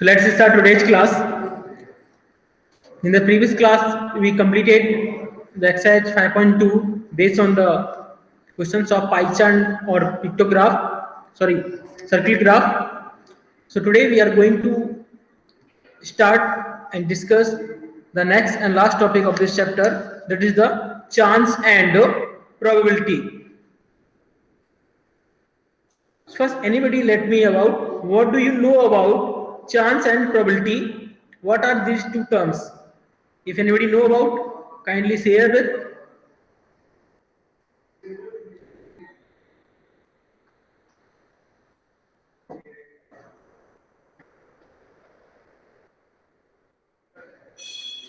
So let's start today's class. In the previous class, we completed the exercise 5.2 based on the questions of pie chart or pictograph, sorry, circle graph. So today we are going to start and discuss the next and last topic of this chapter, that is the chance and probability. First, anybody let me about what do you know about chance and probability? What are these two terms? If anybody know about, kindly share with.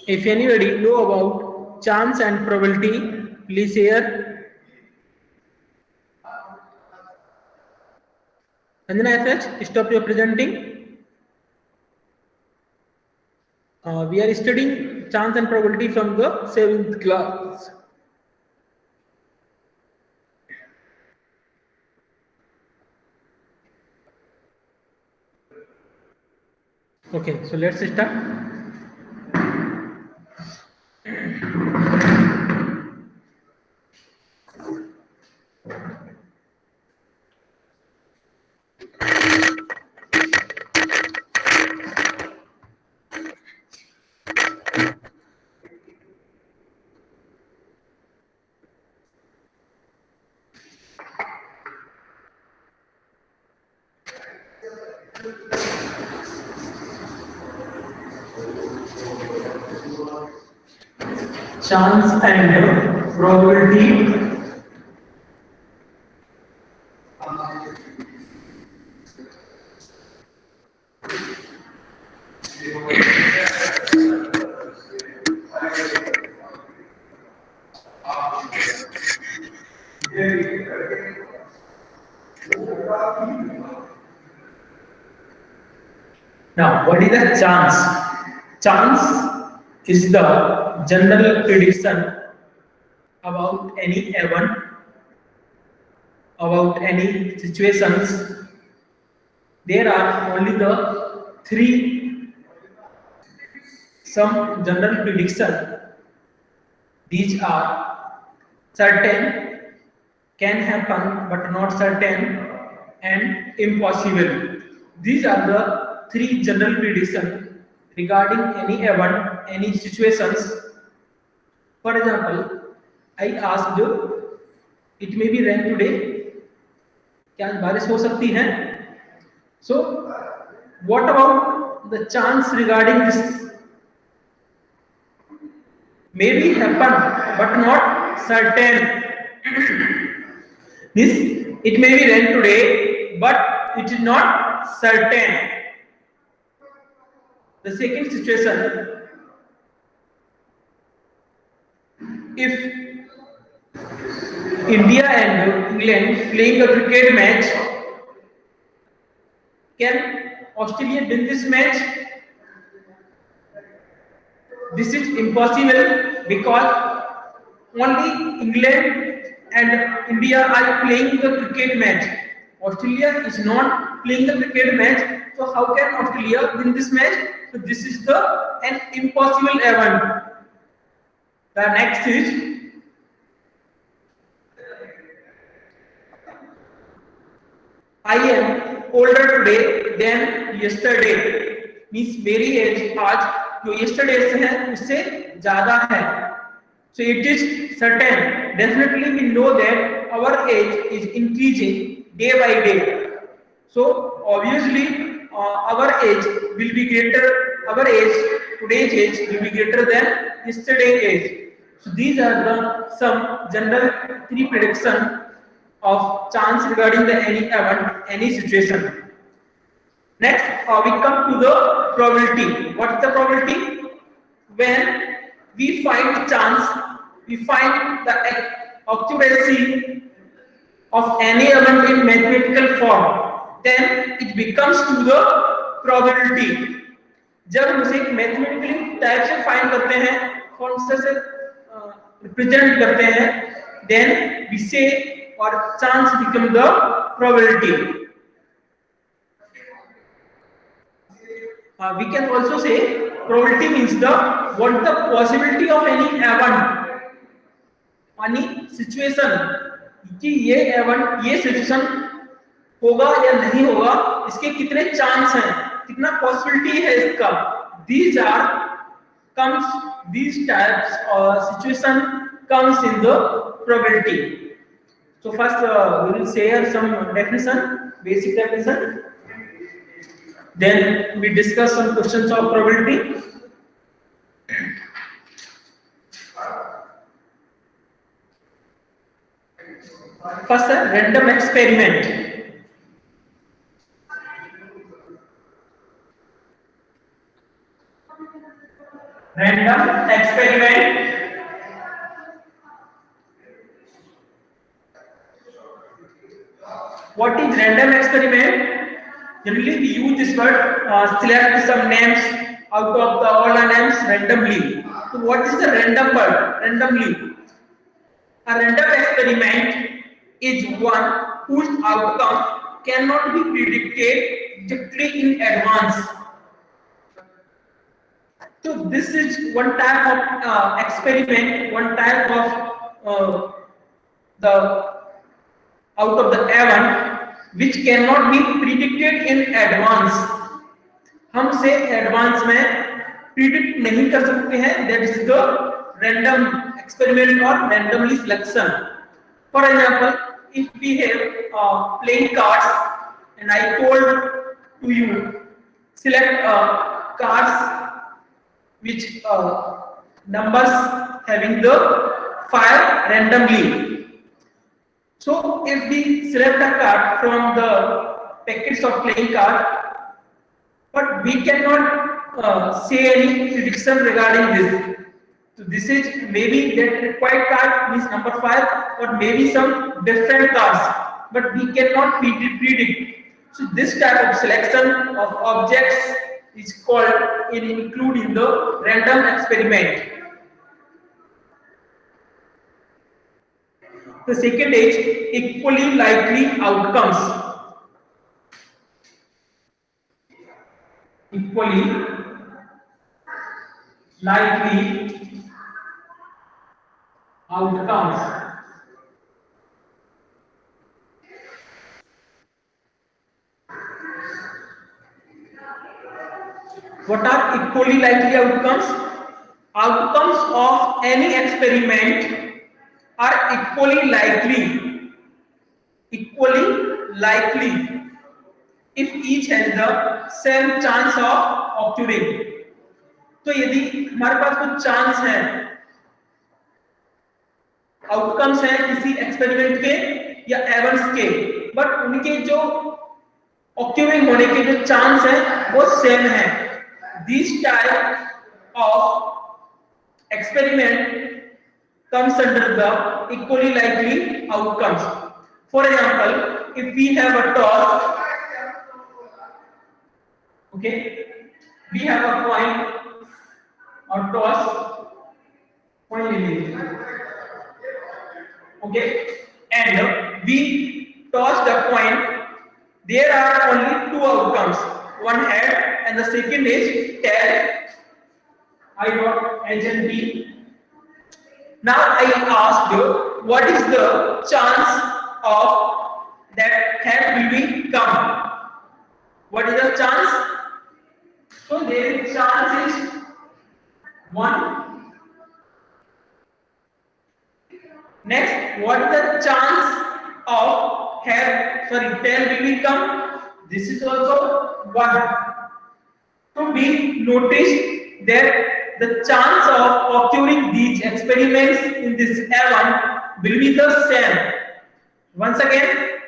If anybody know about chance and probability, please share. Anjana FH, stop your presenting. We are studying chance and probability from the 7th class. Okay, so let's start. Chance and probability. Now, what is the chance? Chance is the general prediction about any event, about any situations. There are only the three some general prediction. These are certain, can happen but not certain, and impossible. These are the three general prediction regarding any event, any situations. For example, I asked, it may be rain today. क्या आज बारिश हो सकती है? So, what about the chance regarding this? Maybe happen, but not certain. This it may be rain today, but it is not certain. The second situation, if India and England playing a cricket match, can Australia win this match? This is impossible because only England and India are playing the cricket match. Australia is not playing the cricket match, so how can Australia win this match? So this is an impossible event. The next is I am older today than yesterday. Means मेरी as आज जो yesterday से है उससे ज़्यादा है. So it is certain. Definitely we know that our age is increasing day by day. So obviously our age will be greater. Our age, today's age, will be greater than yesterday's age. So these are some general three prediction of chance regarding any event, any situation. Next, we come to the probability. What is the probability? When we find chance, we find the accuracy of any element in mathematical form, then it becomes to the probability. जब हम उसे mathematically type से find करते हैं, form से represent करते हैं, then we say or chance become the probability. we can also say probability means the what the possibility of any event, any situation, कि ये event, ये situation होगा या नहीं होगा, इसके कितने चांस हैं, कितना पॉसिबिलिटी है इसका. These are comes, these types of situation comes in the probability. So first we will share some definition, basic definition. Then we discuss some questions of probability. First, random experiment. Random experiment. What is random experiment? Generally, we use this word, select some names out of the all the names randomly. So, what is the random word? Randomly. A random experiment is one whose outcome cannot be predicted strictly in advance. So, this is one type of experiment, one type of the out of the event which cannot be predicted in advance. हम से advance में predict नहीं कर सकते हैं. That is the random experiment or randomly selection. For example, if we have playing cards and I told to you select cards which numbers having the 5 randomly. So if we select a card from the packets of playing card, but we cannot say any prediction regarding this. So this is maybe that required card means number 5, or maybe some different cards, but we cannot predict. So this type of selection of objects is called including the random experiment. The second is equally likely outcomes. Equally likely outcomes. What are equally likely outcomes? Outcomes of any experiment are equally likely if each has the same chance of occurring. तो यदि हमारे पास कुछ chance है, outcomes हैं किसी experiment के या एवेंट्स के, बट उनके जो ऑक्यूरिंग होने के जो चांस हैं वो सेम है. This type of experiment comes under the equally likely outcomes. For example, if we have a toss, okay, we have a coin or toss, coin, okay, and we toss the coin. There are only 2 outcomes, one head and the second is tail. I got H and B. Now I asked you, what is the chance of that head will be come? What is the chance? So there is chance is 1. Next, what is the chance of head? Sorry, tail will be come. This is also 1. So we noticed that the chance of occurring these experiments in this event will be the same. Once again,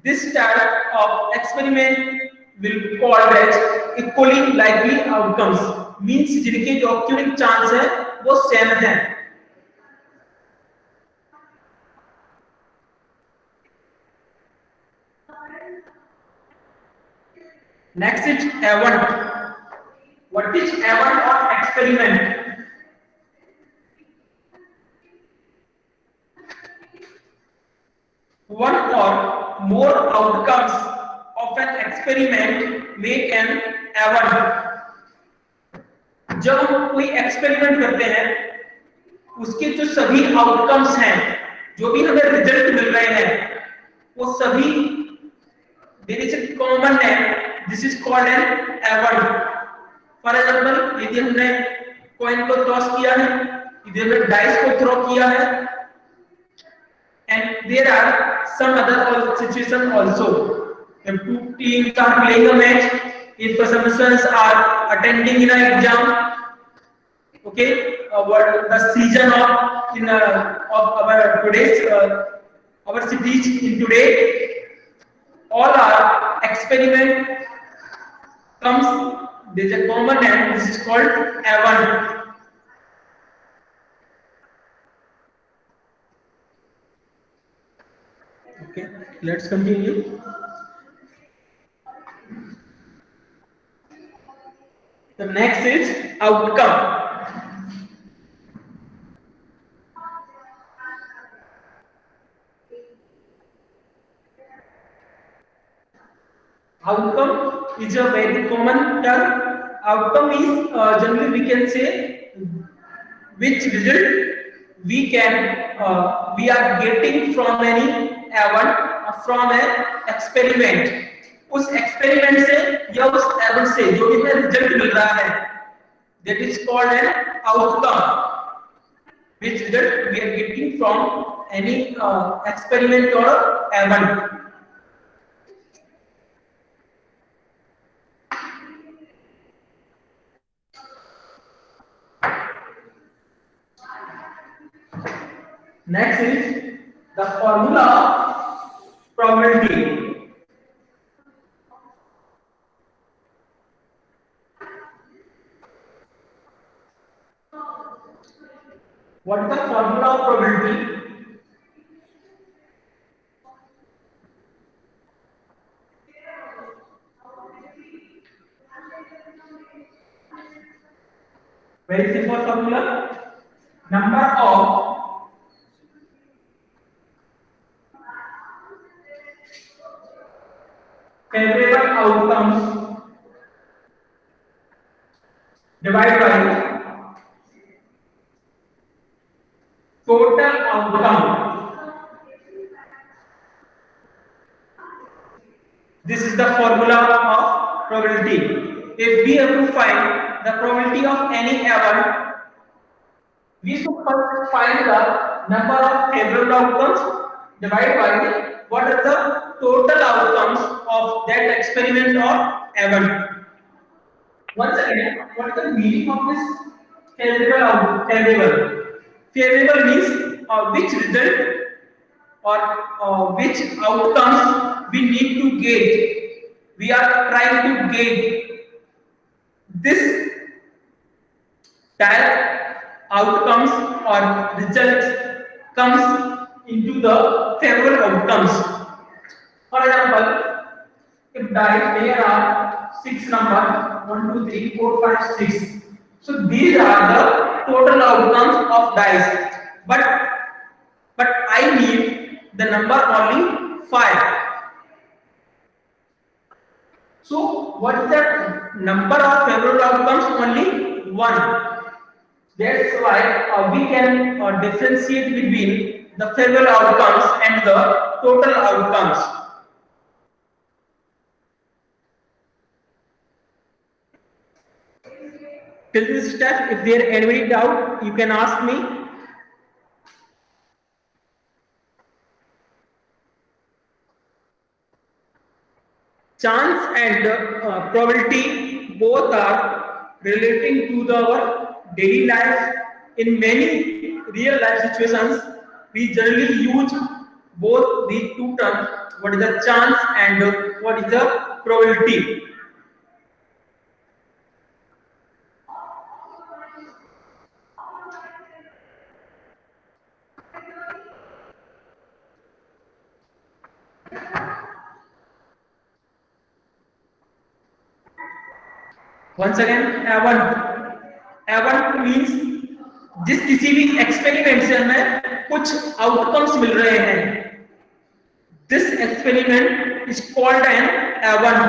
this type of experiment will be called as equally likely outcomes. Means जिनके जो occurring chance है वो same है. Next is event. What is event or experiment? One or more outcomes of an experiment make an event. जब हम कोई experiment करते हैं उसके जो सभी आउटकम्स हैं, जो भी हमें रिजल्ट मिल रहे हैं, वो सभी there is a common name, this is called an event. For example, यदि हमने कॉइन को टॉस किया है, यदि हमने डाइस को थ्रो किया है, and there are some other situations also. If two teams are playing a match, if some students are attending in an exam, okay, what the season of our today's our cities in today, all our experiment comes, there is a common name, this is called event. Okay, let's continue. The next is outcome. Outcome is a very common term. Outcome is generally we can say which result we are getting from any event, from an experiment. उस experiment से या उस एवंट से जो भी हमें result मिल रहा है, that is called an outcome, which result we are getting from any experiment or event. Next is the formula of probability. What is the formula of probability? Very simple formula. Number of favorable outcomes divided by total outcome. This is the formula of probability. If we have to find the probability of any event, we should first find the number of favorable outcomes divided by what are the total outcomes of that experiment or event. Once again, what is the meaning of this favorable? Favorable means which result or which outcomes we need to get. We are trying to get this type outcomes or results comes into the favorable outcomes. For example, if there are 6 numbers 1, 2, 3, 4, 5, 6. So these are the total outcomes of dice. But I need the number only 5. So what is the number of favorable outcomes? Only 1. That's why we can differentiate between the favorable outcomes and the total outcomes. Till this step, if there is any doubt, you can ask me. Chance and probability both are relating to our daily life. In many real life situations, we generally use both these two terms. What is the chance and what is the probability? Once again, event means जिस किसी भी experiment से हमें कुछ outcomes मिल रहे हैं, this experiment is called N event.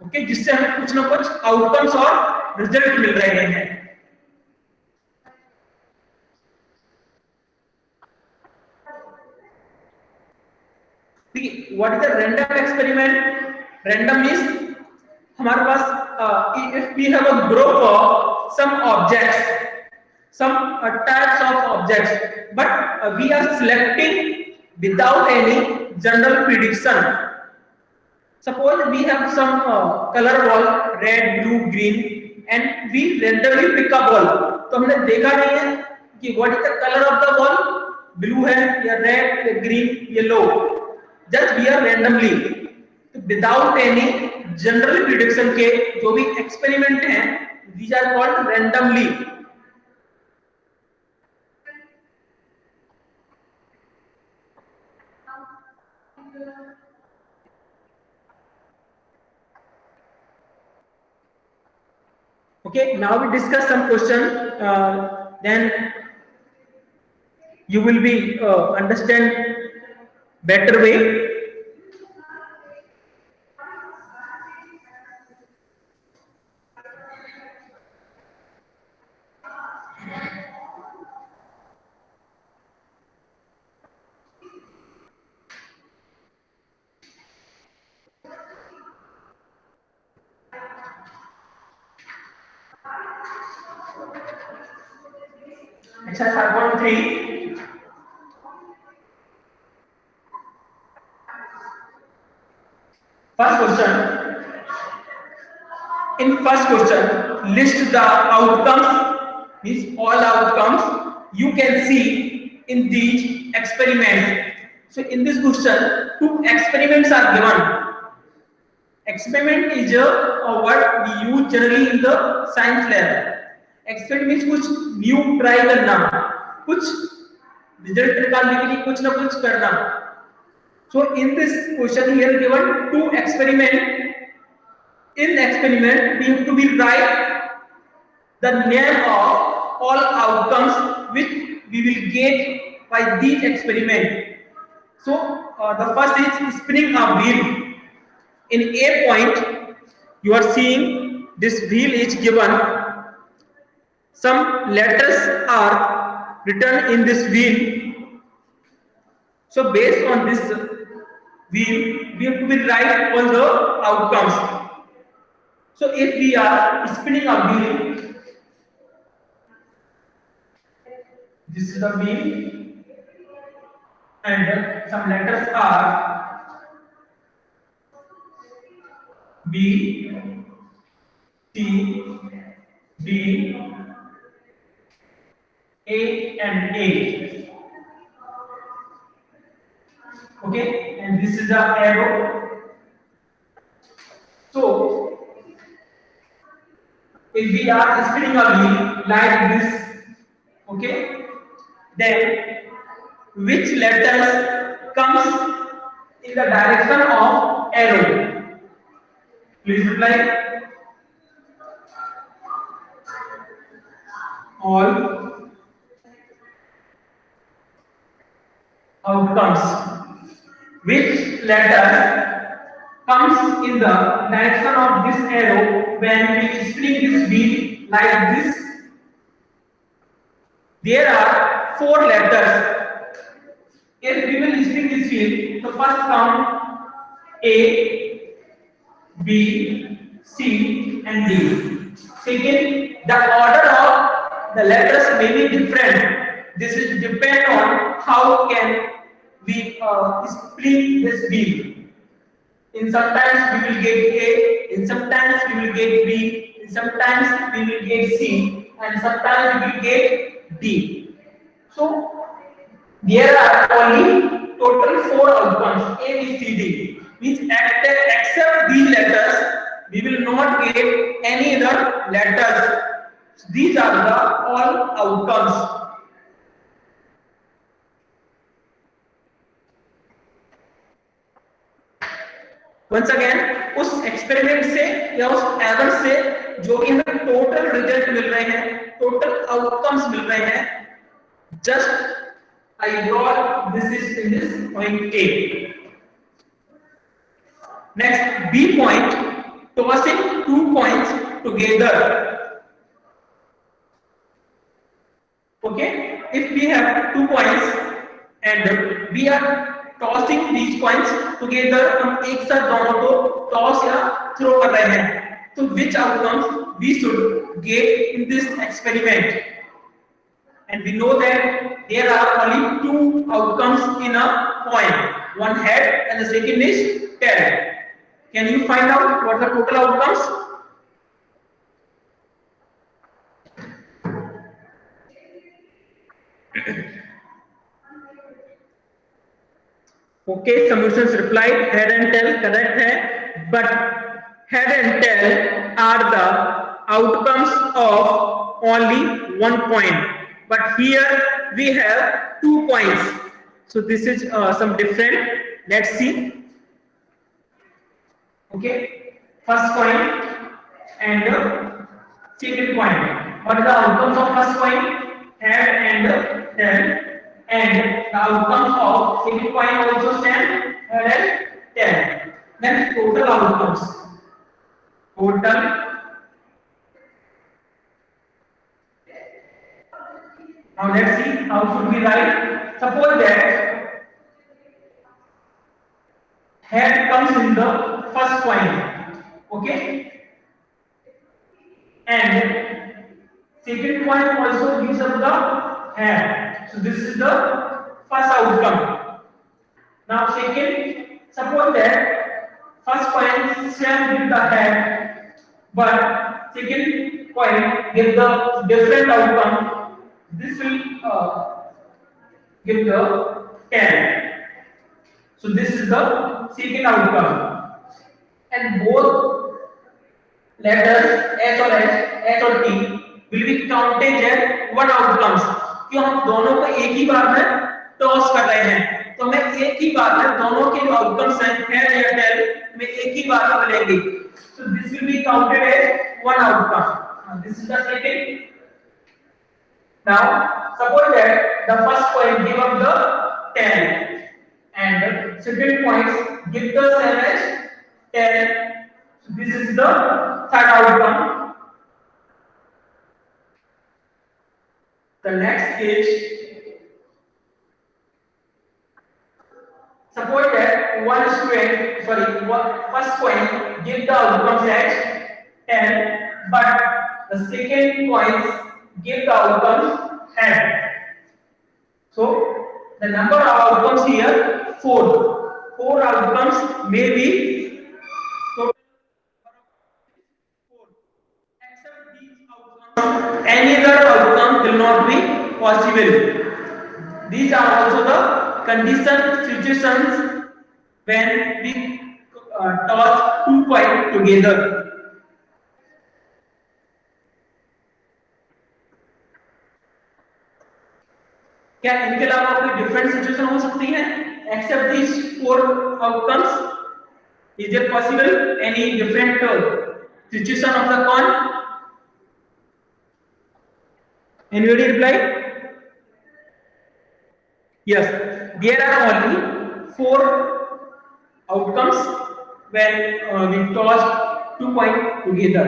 Okay, जिससे हमें कुछ ना कुछ आउटकम्स और रिजल्ट मिल रहे हैं। What is the random experiment? Random means हमारे पास if we have a group of some objects, some types of objects, but we are selecting without any general prediction. Suppose we have some color ball, red, blue, green, and we randomly pick a ball. तो हमने देखा नहीं है कि what is the color of the ball, blue है या red या green, yellow. Just we are randomly, without any general prediction के जो भी experiment हैं, these are called randomly. Okay, now we discuss some question, then you will be understand better way. Exercise 5.3. First question. In first question, list the outcomes, means all outcomes you can see in these experiments. So in this question, 2 experiments are given. Experiment is a word we use generally in the science lab. Experiment means कुछ new try करना, कुछ result निकालने के लिए कुछ ना कुछ करना. So in this question here given 2 experiment. In experiment we have to be write the name of all outcomes which we will get by these experiment. So the first is spinning a wheel. In A point you are seeing this wheel is given, some letters are written in this wheel. So based on this wheel we have to be write all the outcomes. So if we are spinning a wheel, this is the wheel and some letters are B, T, D, A and A. Okay, and this is the arrow. So if we are spinning a wheel like this, okay, then which letters comes in the direction of arrow? Please reply. All outcomes. Which letter comes in the direction of this arrow when we spin this wheel like this? There are 4 letters. If we will spin this wheel, the first count A, B, C and D. Second, the order of the letters may be different. This is depend on how can we split this wheel. In sometimes we will get A, in sometimes we will get B, in sometimes we will get C, and sometimes we will get D. So there are only total 4 outcomes A, B, C, D. Means except these letters, we will not get any other letters. These are the all outcomes. Once again, उस experiment से या उस average से जो भी हमें total result मिल रहे हैं, टोटल आउटकम्स मिल रहे हैं, just I brought this is in this point A. Next B point, tossing 2 coins together. Okay, if we have 2 coins and we are tossing these coins together, हम एक साथ दोनों को toss या throw कर रहे हैं, तो which outcomes we should get in this experiment? And we know that there are only two outcomes in a coin, one head and the second is tail. Can you find out what the total outcomes? Okay, Samuelson's replied head and tail correct hai, but head and tail are the outcomes of only one coin. But here we have 2 coins. So this is some different. Let's see. Okay, first coin and second coin. What are the outcomes of first coin? Head and tail. And the outcomes of second coin also same, head and tail. Then total outcomes. Total. Now let's see how should we write. Suppose that head comes in the first coin. Okay. And second coin also gives us the head. So this is the first outcome. Now second, suppose that first coin same with the head, but second coin give the different outcome. This will give the tail. So this is the second outcome, and both letters H or T will be counted as one outcomes. क्यों हम दोनों को एक ही बार में toss कर रहे हैं, तो मैं एक ही बार में दोनों के जो आउटकम्स हैं हेड या टेल में एक ही बार में मिलेंगे. So this will be counted as one outcome. This is the second. Now suppose that the first coin give up the tail and second coins give the same as tail. So this is the third outcome. The next is, suppose that first coin give the outcomes as 10, but the second coins give the outcomes head. So the number of outcomes here 4. 4 outcomes may be total 4. Except these outcomes, any other outcome will not be possible. These are also the condition situations when we toss 2 coins together. क्या इनके अलावा कोई different situation हो सकती है except this 4 outcomes? Is it possible any different situation of the coin? Anybody reply? Yes, there are only 4 outcomes when we toss 2 coins together.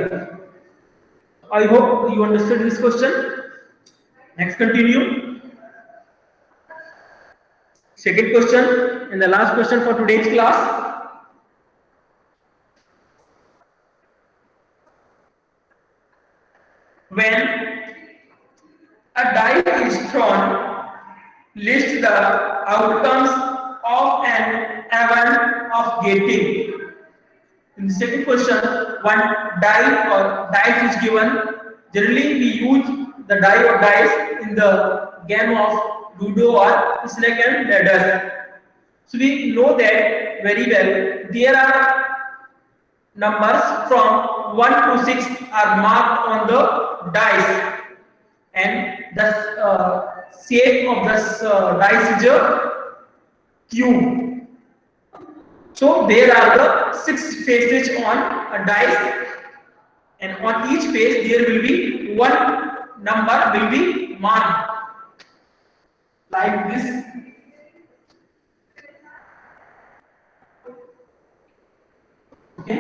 I hope you understood this question. Next, continue. Second question and the last question for today's class. When a die is thrown, list the outcomes of an event of getting. In the second question, one die or dice is given. Generally, we use the die or dice in the game of Ludo or snake and ladders. So we know that very well. There are numbers from 1 to 6 are marked on the dice, and the shape of this dice is a cube. So there are the 6 faces on a dice, and on each face there will be one number will be marked like this. Okay.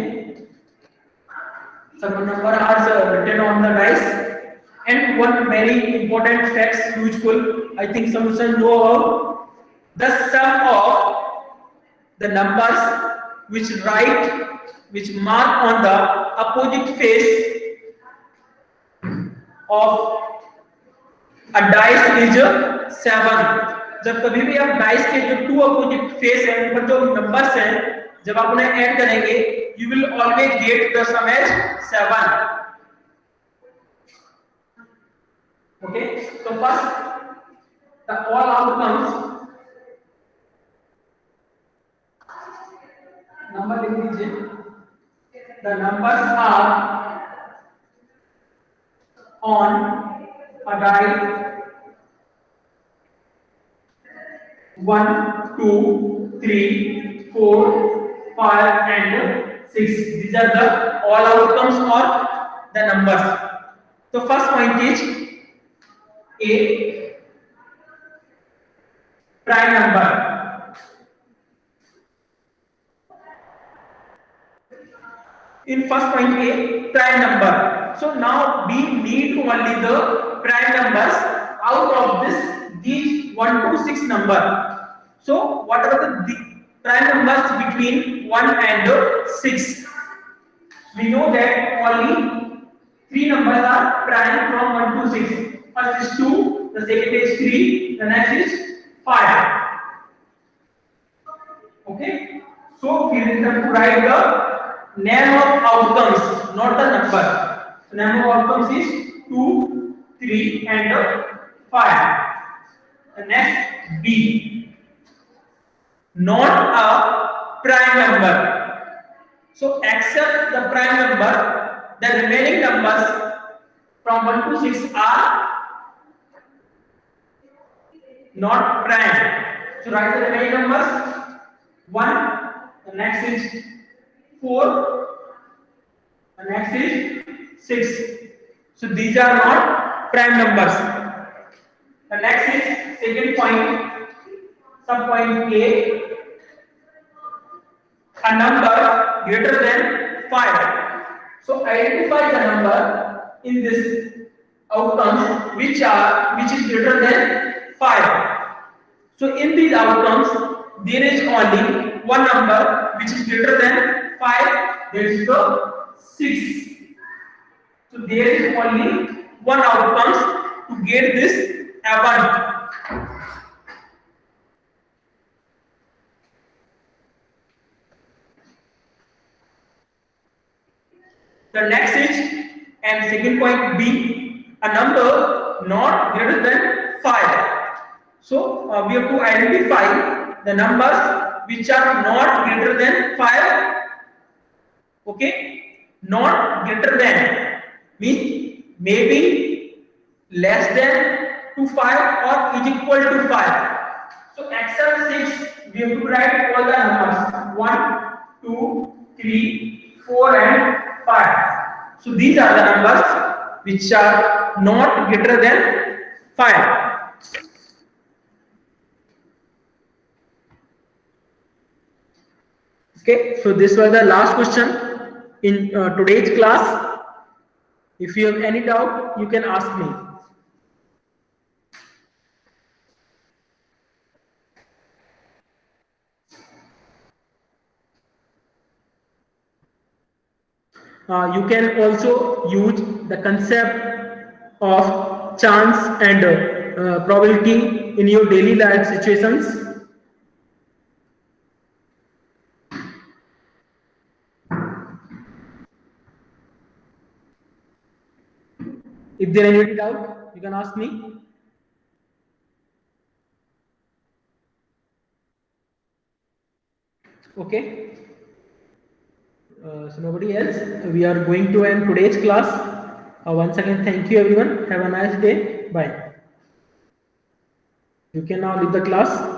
some number are written on the dice. And one very important fact, useful, I think some know about the sum of the numbers which mark on the opposite face of a dice is 7. जब कभी भी आप dice के जो to opposite face है उन पर जो नंबर्स हैं जब आप उन्हें ऐड करेंगे you will always get the sum as 7. Okay, so first the all outcomes number लिख दीजिए. The numbers are on a die 1, 2, 3, 4, 5 and 6. These are the all outcomes or the numbers. So first point is a prime number. In first point a prime number. So now we need only the prime numbers out of these 1 to 6 number. So what are the prime numbers between 1 and 6? We know that only 3 numbers are prime from 1 to 6. First is 2, the second is 3, the next is 5. Okay, so we have to write the name of outcomes, not the number. So name of outcomes is 2, 3 and 5. The next B, not a prime number. So except the prime number, the remaining numbers from 1 to 6 are not prime. So write the remaining numbers. 1, the next is 4, the next is 6. So these are not prime numbers. The next is second point, sub point A, a number greater than 5. So identify the number in this outcomes which is greater than 5. So in these outcomes there is only one number which is greater than 5, that is the 6. So there is only one outcomes to get this A1. The next is, and second point B, a number not greater than 5. So we have to identify the numbers which are not greater than 5. Okay, not greater than means maybe less than to 5 or is equal to 5. So except 6, we have to write all the numbers 1, 2, 3, 4 and 5. So these are the numbers which are not greater than 5. Okay, so this was the last question in today's class. If you have any doubt, you can ask me. You can also use the concept of chance and probability in your daily life situations. If there is any doubt, you can ask me. Okay. So nobody else. We are going to end today's class. Once again, thank you everyone. Have a nice day. Bye. You can now leave the class.